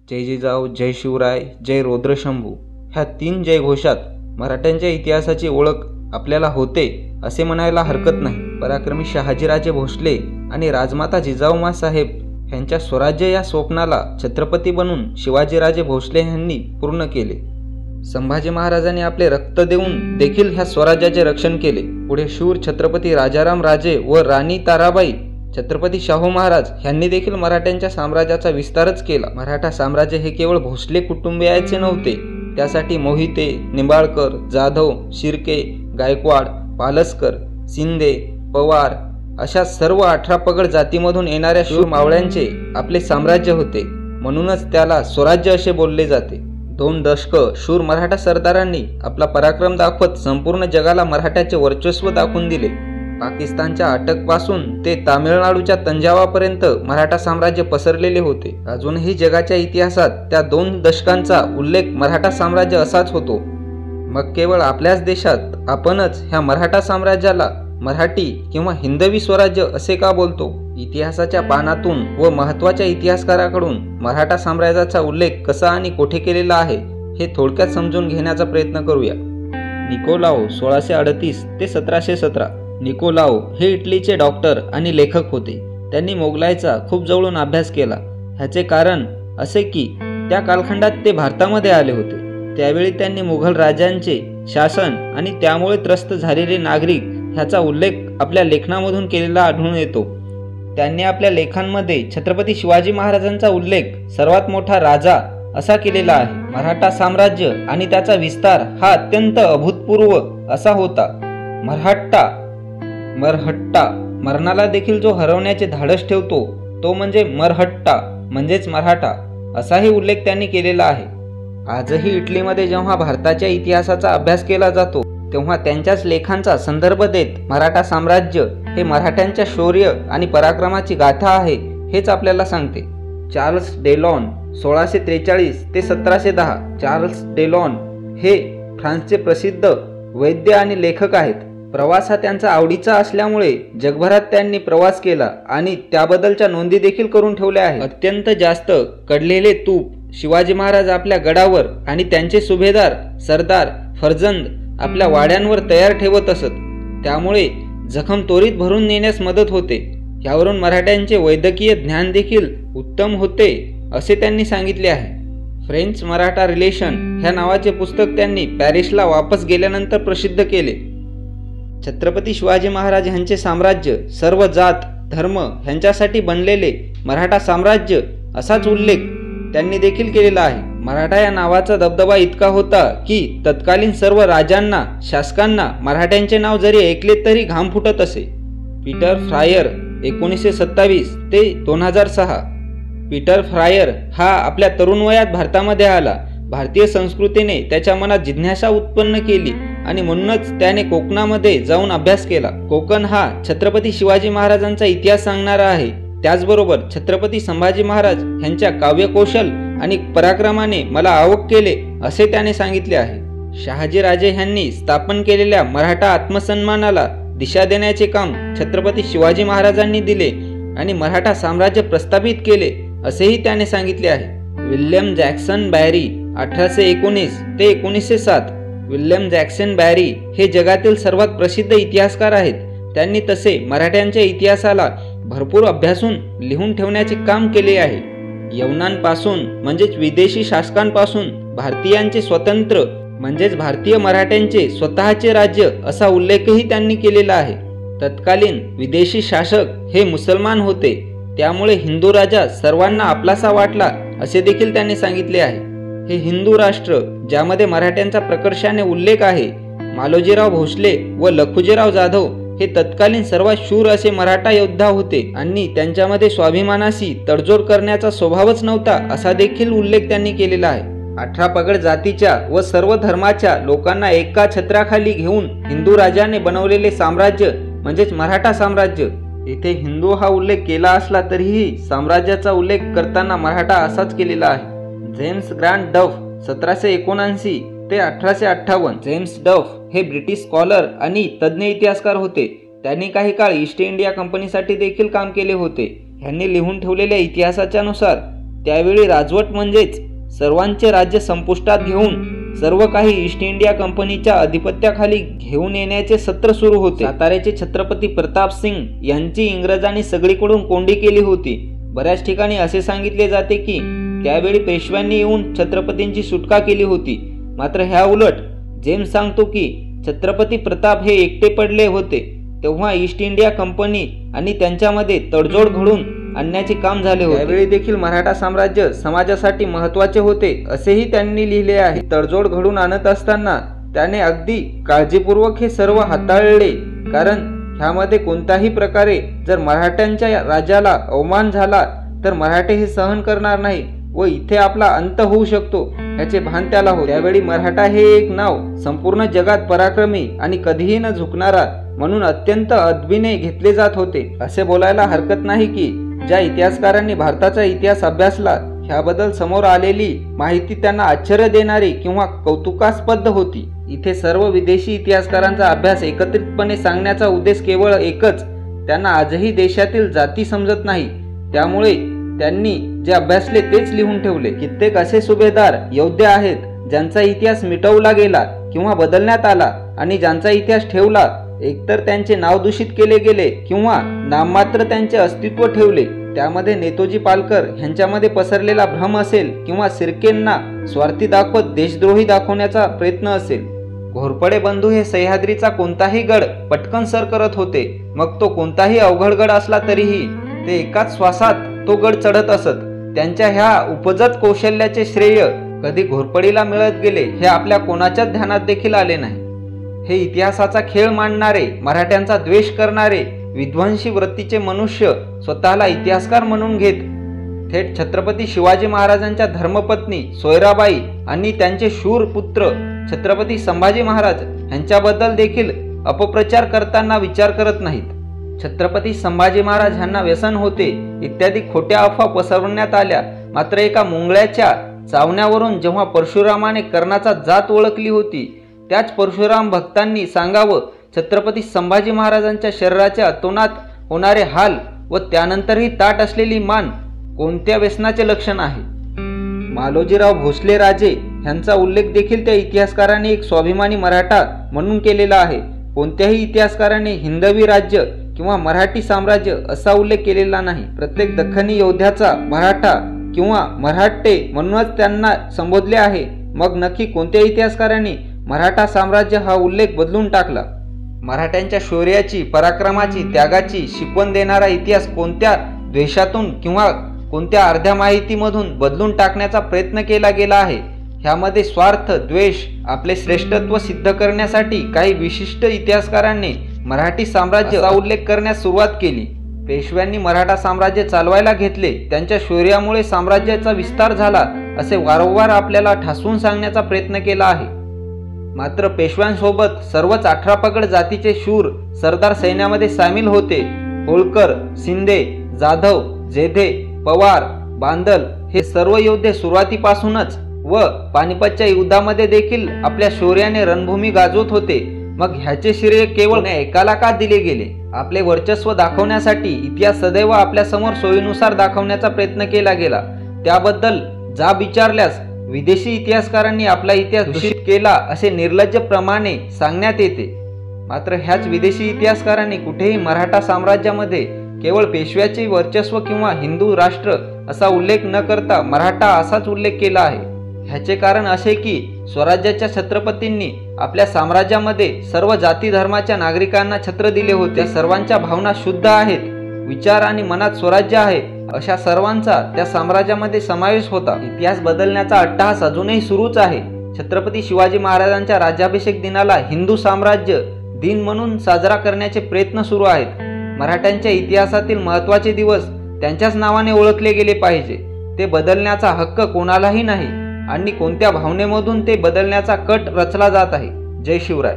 जय जिजाऊ, जय शिवराय, जय रौद्रशंभू ह्या 3 जयघोषात मराठ्यांच्या इतिहासाची ओळख आपल्याला होते असे म्हणायला हरकत नाही. पराक्रमी शहाजीराजे भोसले आणि राजमाता जिजाऊमा साहेब यांच्या स्वराज्य या स्वप्नाला छत्रपती बनून शिवाजीराजे भोसले यांनी पूर्ण केले. संभाजी महाराजांनी आपले रक्त देऊन देखील ह्या स्वराज्याचे रक्षण केले. पुढे शूर छत्रपती राजाराम राजे व राणी ताराबाई, छत्रपती शाहू महाराज यांनी देखील मराठ्यांच्या साम्राज्याचा विस्तारच केला. मराठा साम्राज्य हे केवळ भोसले कुटुंबियाचे नव्हते. त्यासाठी मोहिते, निंबाळकर, जाधव, शिर्के, गायकवाड, पालसकर, शिंदे, पवार अशा सर्व 18 पगड जातीमधून येणाऱ्या शूर मावळ्यांचे आपले साम्राज्य होते. म्हणूनच त्याला स्वराज्य असे बोलले जाते. 2 दशक शूर मराठा सरदारांनी आपला पराक्रम दाखवत संपूर्ण जगाला मराठ्याचे वर्चस्व दाखवून दिले. पाकिस्तानच्या अटकपासून ते तामिळनाडूच्या तंजावापर्यंत मराठा साम्राज्य पसरलेले होते. अजूनही जगाच्या इतिहासात त्या 2 दशकांचा उल्लेख मराठा साम्राज्य असाच होतो. मग केवळ आपल्याच देशात आपणच ह्या मराठा साम्राज्याला मराठी किंवा हिंदवी स्वराज्य असे का बोलतो? इतिहासाच्या पानातून व महत्त्वाच्या इतिहासकाराकडून मराठा साम्राज्याचा उल्लेख कसा आणि कोठे केलेला आहे हे थोडक्यात समजून घेण्याचा प्रयत्न करूया. निकोलाओ 1638 ते 1717. निकोलाओ हे इटलीचे डॉक्टर आणि लेखक होते. त्यांनी मोगलाईचा खूप जवळून अभ्यास केला. ह्याचे कारण असे की त्या कालखंडात ते भारतामध्ये आले होते. त्यावेळी त्यांनी मुघल राजांचे शासन आणि त्यामुळे त्रस्त झालेले नागरिक ह्याचा उल्लेख आपल्या लेखनामधून केलेला आढळून येतो. त्यांनी आपल्या लेखांमध्ये छत्रपती शिवाजी महाराजांचा उल्लेख सर्वात मोठा राजा असा केलेला आहे. मराठा साम्राज्य आणि त्याचा विस्तार हा अत्यंत अभूतपूर्व असा होता. मरहट्टा मरणाला देखील जो हरवण्याचे धाडस ठेवतो तो म्हणजे मरहट्टा म्हणजेच मराठा असाही उल्लेख त्यांनी केलेला आहे. आजही इटलीमध्ये जेव्हा भारताच्या इतिहासाचा अभ्यास केला जातो तेव्हा त्यांच्याच लेखांचा संदर्भ देत मराठा साम्राज्य हे मराठ्यांच्या शौर्य आणि पराक्रमाची गाथा आहे हेच आपल्याला सांगते. चार्ल्स डेलॉन 1643 ते 1710. चार्ल्स डेलॉन हे फ्रान्सचे प्रसिद्ध वैद्य आणि लेखक आहेत. प्रवास हा त्यांचा आवडीचा असल्यामुळे जगभरात त्यांनी प्रवास केला आणि त्याबद्दलच्या नोंदी देखील करून ठेवल्या आहेत. अत्यंत जास्त कडलेले तूप शिवाजी महाराज आपल्या गडावर आणि त्यांचे सुभेदार सरदार फर्जंद आपल्या वाड्यांवर तयार ठेवत असत. त्यामुळे जखम त्वरित भरून नेण्यास मदत होते. यावरून मराठ्यांचे वैद्यकीय ज्ञान देखील उत्तम होते असे त्यांनी सांगितले आहे. फ्रेंच मराठा रिलेशन ह्या नावाचे पुस्तक त्यांनी पॅरिसला वापस गेल्यानंतर प्रसिद्ध केले. छत्रपती शिवाजी महाराज यांचे साम्राज्य सर्व जात धर्म ह्यांच्यासाठी बनलेले मराठा साम्राज्य असाच उल्लेख त्यांनी देखील केलेला आहे. मराठा या नावाचा दबदबा इतका होता की तत्कालीन सर्व राजांना शासकांना मराठ्यांचे नाव जरी ऐकले तरी घाम फुटत असे. पीटर फ्रायर 1927 ते 2006. पीटर फ्रायर हा आपल्या तरुण वयात भारतामध्ये आला. भारतीय संस्कृतीने त्याच्या मनात जिज्ञासा उत्पन्न केली आणि म्हणूनच त्याने कोकणामध्ये जाऊन अभ्यास केला. कोकण हा छत्रपती शिवाजी महाराजांचा इतिहास सांगणारा आहे. त्याचबरोबर छत्रपती संभाजी महाराज यांच्या काव्यकौशल आणि पराक्रमाने मला आवक केले असे त्याने सांगितले आहे. शहाजीराजे यांनी स्थापन केलेल्या मराठा आत्मसन्मानाला दिशा देण्याचे काम छत्रपती शिवाजी महाराजांनी दिले आणि मराठा साम्राज्य प्रस्थापित केले असेही त्याने सांगितले आहे. विल्यम जॅक्सन बॅरी 1819 ते 1907. विल्यम जॅक्सन बॅरी हे जगातील सर्वात प्रसिद्ध इतिहासकार आहेत. त्यांनी तसे मराठ्यांच्या इतिहासाला भरपूर अभ्यासून लिहून ठेवण्याचे काम केले आहे. यवनांपासून म्हणजेच विदेशी शासकांपासून भारतीयांचे स्वतंत्र म्हणजेच भारतीय मराठ्यांचे स्वतःचे राज्य असा उल्लेखही त्यांनी केलेला आहे. तत्कालीन विदेशी शासक हे मुसलमान होते. त्यामुळे हिंदू राजा सर्वांना आपलासा वाटला असे देखील त्यांनी सांगितले आहे. हे हिंदू राष्ट्र ज्यामध्ये मराठ्यांचा प्रकर्षाने उल्लेख आहे. मालोजीराव भोसले व लखुजीराव जाधव हे तत्कालीन सर्वात शूर असे मराठा योद्धा होते आणि त्यांच्यामध्ये स्वाभिमानाशी तडजोड करण्याचा स्वभावच नव्हता असा देखील उल्लेख त्यांनी केलेला आहे. 18 पगड जातीच्या व सर्व धर्माच्या लोकांना एका छत्राखाली घेऊन हिंदू राजाने बनवलेले साम्राज्य म्हणजेच मराठा साम्राज्य. येथे हिंदू हा उल्लेख केला असला तरीही साम्राज्याचा उल्लेख करताना मराठा असाच केलेला आहे. जेम्स ग्रांट डफ 1779 ते 1858. जेम्स डफ हे ब्रिटिश स्कॉलर आणि तज्ज्ञ इतिहासकार होते. त्यांनी काही काळ ईस्ट इंडिया कंपनीसाठी देखील काम केले होते. ह्यांनी लिहून ठेवलेल्या इतिहासाच्या नुसार त्यावेळी राजवट म्हणजेच सर्वांचे राज्य संपुष्टात घेऊन सर्व काही ईस्ट इंडिया कंपनीच्या अधिपत्याखाली घेऊन येण्याचे सत्र सुरू होते। साताऱ्याचे छत्रपती प्रताप सिंग यांची इंग्रजांनी सगळीकडून कोंडी केली होती। बऱ्याच ठिकाणी असे सांगितले जाते की त्यावेळी पेशव्यांनी येऊन छत्रपतींची सुटका केली होती, मात्र ह्या उलट जेम्स सांगतो की छत्रपती प्रताप हे एकटे पडले होते तेव्हा ईस्ट इंडिया कंपनी आणि त्यांच्यामध्ये तडजोड घडून आणण्याचे काम झाले होते। त्यावेळी देखील मराठा साम्राज्य समाजासाठी महत्त्वाचे होते असेही त्यांनी लिहिले आहे। तडजोड घडून आणत असताना त्याने अगदी काळजीपूर्वक हे सर्व हाताळले, कारण ह्यामध्ये कोणत्याही प्रकारे जर मराठ्यांच्या राजाला अवमान झाला तर मराठे हे सहन करणार नाही व इथे आपला अंत होऊ शकतो याचे भान त्याला होते। त्यावेळी मराठा हे एक नाव संपूर्ण जगात पराक्रमी आणि कधीही न झुकणारा म्हणून अत्यंत अदबीने घेतले जात होते। असे बोलायला हरकत नाही की ज्या इतिहासकारांनी भारताचा इतिहास अभ्यासला ह्याबद्दल समोर आलेली माहिती त्यांना आश्चर्य देणारी किंवा कौतुकास्पद होती। इथे सर्व विदेशी इतिहासकारांचा अभ्यास एकत्रितपणे सांगण्याचा उद्देश केवळ एकच, त्यांना आजही देशातील जाती समजत नाही, त्यामुळे त्यांनी जे अभ्यासले तेच लिहून ठेवले। कित्येक असे सुभेदार योद्धे आहेत ज्यांचा इतिहास मिटवला गेला किंवा बदलण्यात आला आणि ज्यांचा इतिहास ठेवला एकतर त्यांचे नाव दूषित केले गेले किंवा नाममात्र त्यांचे अस्तित्व ठेवले। त्यामध्ये नेतोजी पालकर यांच्यामध्ये पसरलेला भ्रम असेल किंवा सिर्केंना स्वार्थी दाखवत देशद्रोही दाखवण्याचा प्रयत्न असेल। घोरपडे बंधू हे सह्याद्रीचा कोणताही गड पटकन सर करत होते, मग तो कोणताही अवघड गड असला तरीही ते एकाच श्वासात तो गड चढत असत। त्यांच्या ह्या उपजत कौशल्याचे श्रेय कधी घोरपडीला मिळत गेले हे आपल्या कोणाच्याच ध्यानात देखील आले नाही। हे इतिहासाचा खेळ मांडणारे, मराठ्यांचा द्वेष करणारे, विध्वंसी वृत्तीचे मनुष्य स्वतःला इतिहासकार म्हणून घेत थेट छत्रपती शिवाजी महाराजांच्या धर्मपत्नी सोयराबाई आणि त्यांचे शूर पुत्र छत्रपती संभाजी महाराज यांच्याबद्दल देखील अपप्रचार करताना विचार करत नाहीत। छत्रपती संभाजी महाराज यांना व्यसन होते इत्यादी खोट्या अफवा पसरवण्यात आल्या, मात्र एका मुंगळ्याच्या चावण्यावरून जेव्हा परशुरामाने कर्णाचा जात ओळखली होती त्याच परशुराम भक्तांनी सांगावं छत्रपती संभाजी महाराजांच्या शरीराच्या अतोनात होणारे हाल व त्यानंतरही ताट असलेली मान कोणत्या व्यसनाचे लक्षण आहे। मालोजीराव भोसले राजे यांचा उल्लेख देखील त्या इतिहासकारांनी एक स्वाभिमानी मराठा म्हणून केलेला आहे। कोणत्याही इतिहासकाराने हिंदवी राज्य किंवा मराठी साम्राज्य असा उल्लेख केलेला नाही। प्रत्येक दख्खनी योद्ध्याचा मराठा किंवा मराठे म्हणूनच त्यांना संबोधले आहे। मग नक्की कोणत्या इतिहासकारांनी मराठा साम्राज्य हा उल्लेख बदलून टाकला? मराठ्यांच्या शौर्याची, पराक्रमाची, त्यागाची शिकवण देणारा इतिहास कोणत्या द्वेषातून किंवा कोणत्या अर्ध्या माहितीमधून बदलून टाकण्याचा प्रयत्न केला गेला आहे? ह्यामध्ये स्वार्थ, द्वेष, आपले श्रेष्ठत्व सिद्ध करण्यासाठी काही विशिष्ट इतिहासकारांनी मराठी साम्राज्याचा उल्लेख करण्यास सुरुवात केली। पेशव्यांनी मराठा साम्राज्य चालवायला घेतले, त्यांच्या शौर्यामुळे साम्राज्याचा विस्तार झाला असे वारंवार आपल्याला ठासून सांगण्याचा प्रयत्न केला आहे। मात्र पेशव्यांसोबत सर्वच 18 पगड जातीचे शूर सरदार सैन्यामध्ये सामील होते। होळकर, शिंदे, जाधव, जेधे, पवार, बांदल हे सर्व योद्धे सुरुवातीपासूनच व पानिपतच्या युद्धामध्ये देखील आपल्या शौर्याने रणभूमी गाजवत होते। मग ह्याचे श्रेय केवळ एकाला का दिले गेले? आपले वर्चस्व दाखवण्यासाठी इतिहास सदैव आपल्या समोर सोयीनुसार दाखवण्याचा प्रयत्न केला गेला। त्याबद्दल जाब विचारल्यास विदेशी इतिहासकारांनी आपला इतिहास दूषित केला असे निर्लज्जप्रमाणे सांगण्यात येते। मात्र ह्याच विदेशी इतिहासकारांनी कुठेही मराठा साम्राज्यामध्ये केवळ पेशव्याचे वर्चस्व किंवा हिंदू राष्ट्र असा उल्लेख न करता मराठा असाच उल्लेख केला आहे। ह्याचे कारण असे की स्वराज्याच्या छत्रपतींनी आपल्या साम्राज्यामध्ये सर्व जाती धर्माच्या नागरिकांना छत्र दिले होते। सर्वांच्या भावना शुद्ध आहेत, विचार आणि मनात स्वराज्य आहे अशा सर्वांचा त्या साम्राज्यामध्ये समावेश होता। इतिहास बदलण्याचा अट्टहास अजूनही सुरूच आहे। छत्रपती शिवाजी महाराजांच्या राज्याभिषेक दिनाला हिंदू साम्राज्य दिन म्हणून साजरा करण्याचे प्रयत्न सुरू आहेत। मराठ्यांच्या इतिहासातील महत्त्वाचे दिवस त्यांच्याच नावाने ओळखले गेले पाहिजे। ते बदलण्याचा हक्क कोणालाही नाही आणि कोणत्या भावनेमधून ते बदलण्याचा कट रचला जात आहे। जय शिवराय।